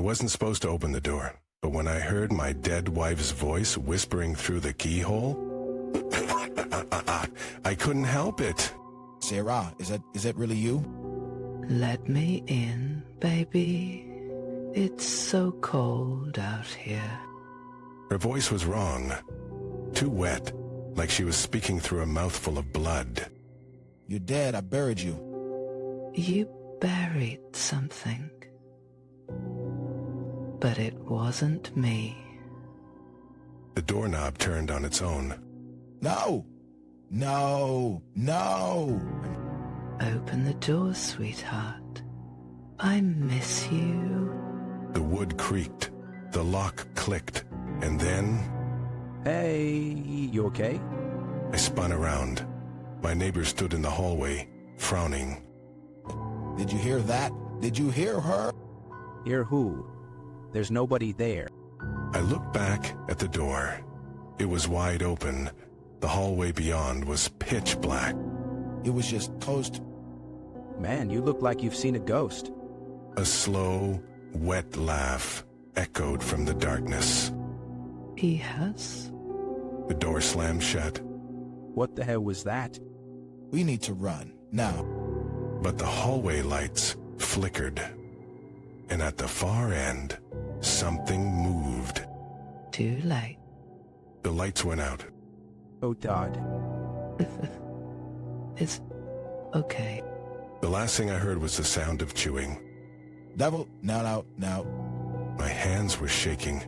I wasn't supposed to open the door, but when I heard my dead wife's voice whispering through the keyhole, I couldn't help it. Sarah, is that really you? Let me in, baby. It's so cold out here. Her voice was wrong. Too wet, like she was speaking through a mouthful of blood. You're dead. I buried you. You buried something. But it wasn't me. The doorknob turned on its own. No! No! No! Open the door, sweetheart. I miss you. The wood creaked, the lock clicked, and then... Hey, you okay? I spun around. My neighbor stood in the hallway, frowning. Did you hear that? Did you hear her? Hear who? There's nobody there. I looked back at the door. It was wide open. The hallway beyond was pitch black. It was just toast. Man, you look like you've seen a ghost. A slow, wet laugh echoed from the darkness. He has? The door slammed shut. What the hell was that? We need to run, now. But the hallway lights flickered. And at the far end, something moved. Too late. The lights went out. Oh, Todd. It's okay. The last thing I heard was the sound of chewing. Devil, now. My hands were shaking.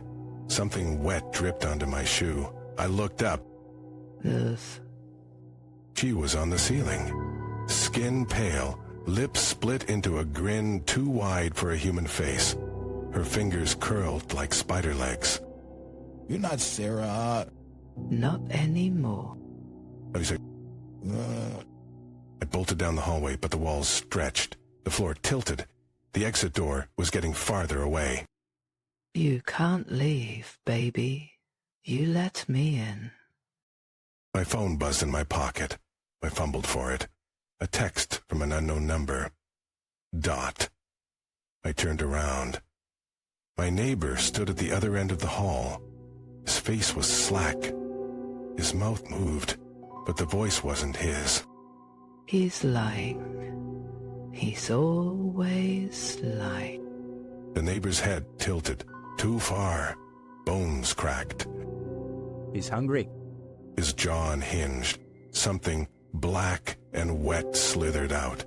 Something wet dripped onto my shoe. I looked up. Ugh. She was on the ceiling. Skin pale, lips split into a grin too wide for a human face. Her fingers curled like spider legs. You're not Sarah. Not anymore. I said, I bolted down the hallway, but the walls stretched. The floor tilted. The exit door was getting farther away. You can't leave, baby. You let me in. My phone buzzed in my pocket. I fumbled for it. A text from an unknown number. Dot. I turned around. My neighbor stood at the other end of the hall. His face was slack. His mouth moved, but the voice wasn't his. He's lying. He's always lying. The neighbor's head tilted. Too far. Bones cracked. He's hungry. His jaw unhinged. Something black and wet slithered out.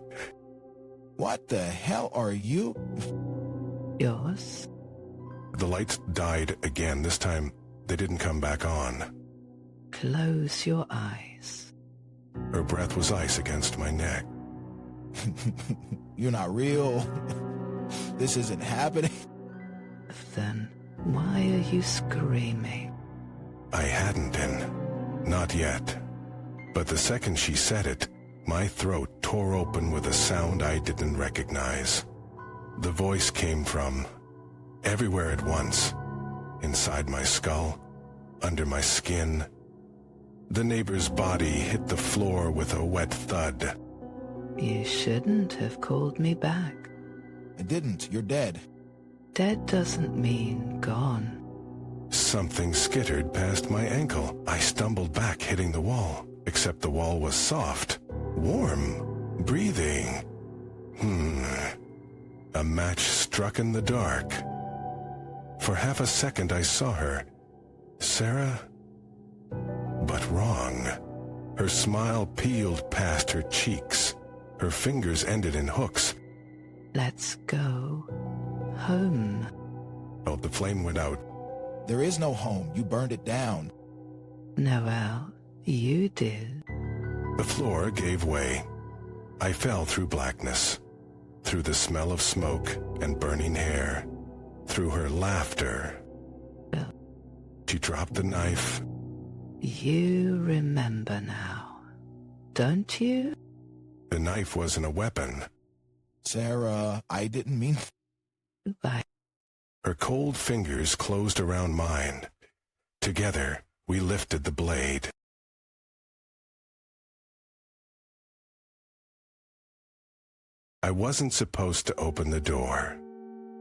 What the hell are you? Yours? The lights died again. This time, they didn't come back on. Close your eyes. Her breath was ice against my neck. You're not real. This isn't happening. Then why are you screaming? I hadn't been. Not yet. But the second she said it, my throat tore open with a sound I didn't recognize. The voice came from everywhere at once. Inside my skull, under my skin. The neighbor's body hit the floor with a wet thud. You shouldn't have called me back. I didn't. You're dead. Dead doesn't mean gone. Something skittered past my ankle. I stumbled back, hitting the wall. Except the wall was soft, warm, breathing. A match struck in the dark. For half a second I saw her. Sarah? But wrong. Her smile peeled past her cheeks. Her fingers ended in hooks. Let's go home. Oh, the flame went out. There is no home. You burned it down. Noel, you did. The floor gave way. I fell through blackness, through the smell of smoke and burning hair, through her laughter. She dropped the knife. You remember now, don't you? The knife wasn't a weapon. Sarah, I didn't mean... Goodbye. Her cold fingers closed around mine. Together, we lifted the blade. I wasn't supposed to open the door,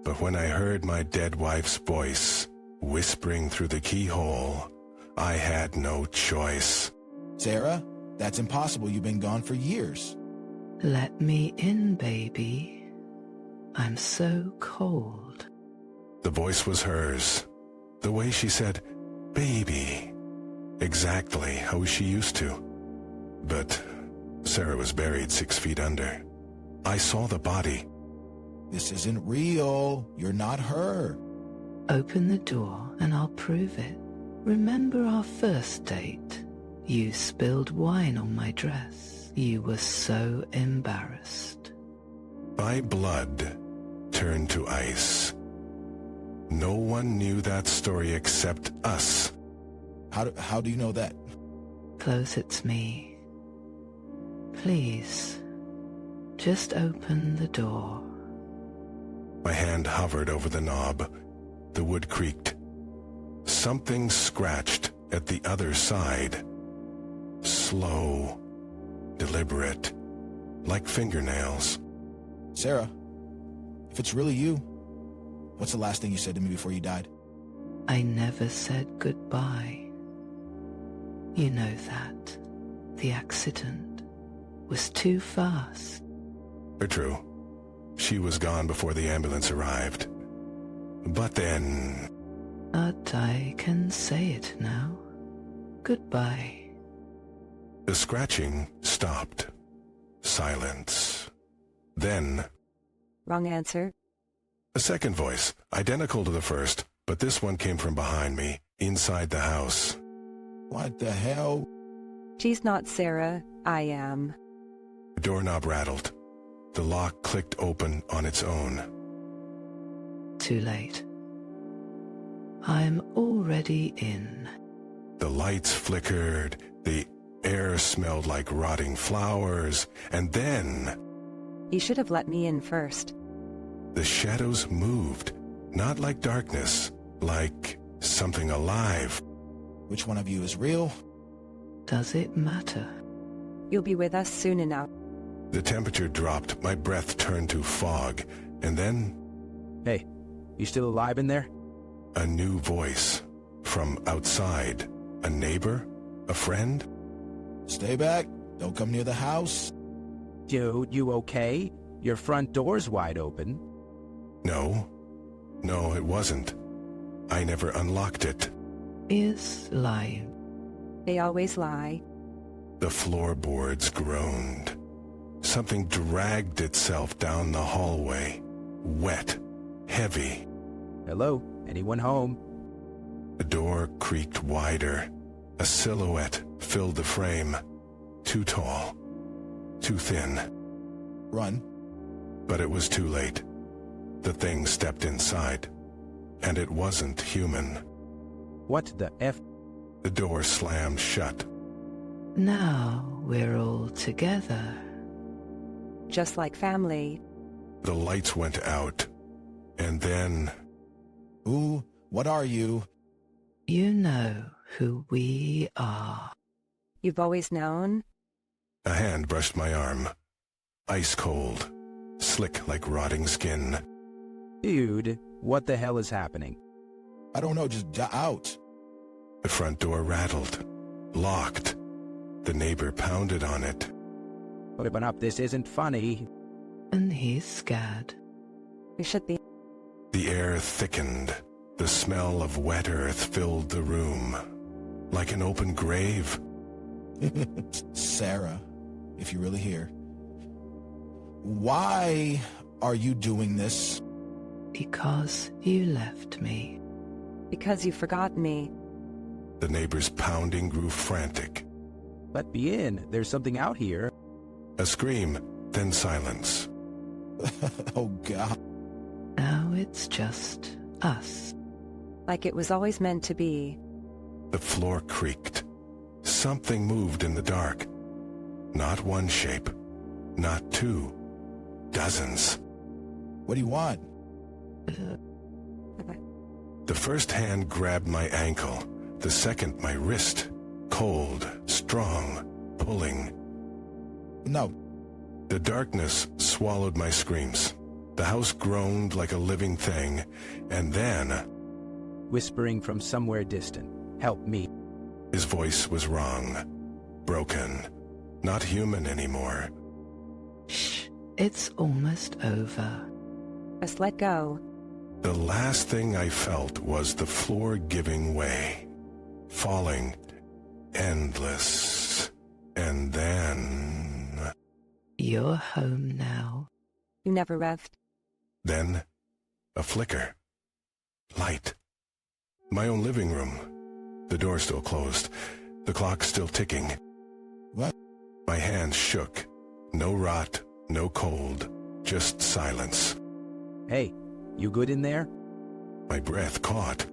But when I heard my dead wife's voice whispering through the keyhole, I had no choice. Sarah, that's impossible. You've been gone for years. Let me in, baby. I'm so cold. The voice was hers. The way she said, baby. Exactly how she used to. But Sarah was buried 6 feet under. I saw the body. This isn't real. You're not her. Open the door and I'll prove it. Remember our first date? You spilled wine on my dress. You were so embarrassed. My blood turned to ice. No one knew that story except us. How do you know that? Close, it's me. Please, just open the door. My hand hovered over the knob. The wood creaked. Something scratched at the other side. Slow, deliberate, like fingernails. Sarah, if it's really you, what's the last thing you said to me before you died? I never said goodbye. You know that. The accident was too fast. True. She was gone before the ambulance arrived. But then... But I can say it now. Goodbye. The scratching stopped. Silence. Then... Wrong answer. A second voice, identical to the first, but this one came from behind me, inside the house. What the hell? She's not Sarah. I am. The doorknob rattled. The lock clicked open on its own. Too late. I'm already in. The lights flickered, the air smelled like rotting flowers, and then... You should have let me in first. The shadows moved, not like darkness, like something alive. Which one of you is real? Does it matter? You'll be with us soon enough. The temperature dropped, my breath turned to fog, and then... Hey, you still alive in there? A new voice. From outside. A neighbor? A friend? Stay back. Don't come near the house. Dude, you okay? Your front door's wide open. No. No, it wasn't. I never unlocked it. Is lying. They always lie. The floorboards groaned. Something dragged itself down the hallway. Wet. Heavy. Hello? Anyone home? The door creaked wider. A silhouette filled the frame. Too tall. Too thin. Run. But it was too late. The thing stepped inside. And it wasn't human. What the F? The door slammed shut. Now we're all together. Just like family. The lights went out. And then... Who? What are you? You know who we are. You've always known? A hand brushed my arm. Ice cold. Slick like rotting skin. Dude, what the hell is happening? I don't know, just out. The front door rattled. Locked. The neighbor pounded on it. Open up, this isn't funny. And he's scared. We should be. The air thickened. The smell of wet earth filled the room. Like an open grave. Sarah, if you're really here. Why are you doing this? Because you left me. Because you forgot me. The neighbor's pounding grew frantic. Let me in. There's something out here. A scream, then silence. Oh, God. Now it's just us. Like it was always meant to be. The floor creaked. Something moved in the dark. Not one shape. Not two. Dozens. What do you want? The first hand grabbed my ankle. The second my wrist. Cold, strong, pulling. No. The darkness swallowed my screams. The house groaned like a living thing, and then Whispering from somewhere distant. Help me. his voice was wrong, broken, not human anymore. Shh, it's almost over. Just let go. The last thing I felt was the floor giving way, falling, endless, and then... You're home now. You never revved. Then, a flicker. Light. My own living room. The door still closed. The clock still ticking. What? My hands shook. No rot, no cold, just silence. Hey, you good in there? My breath caught.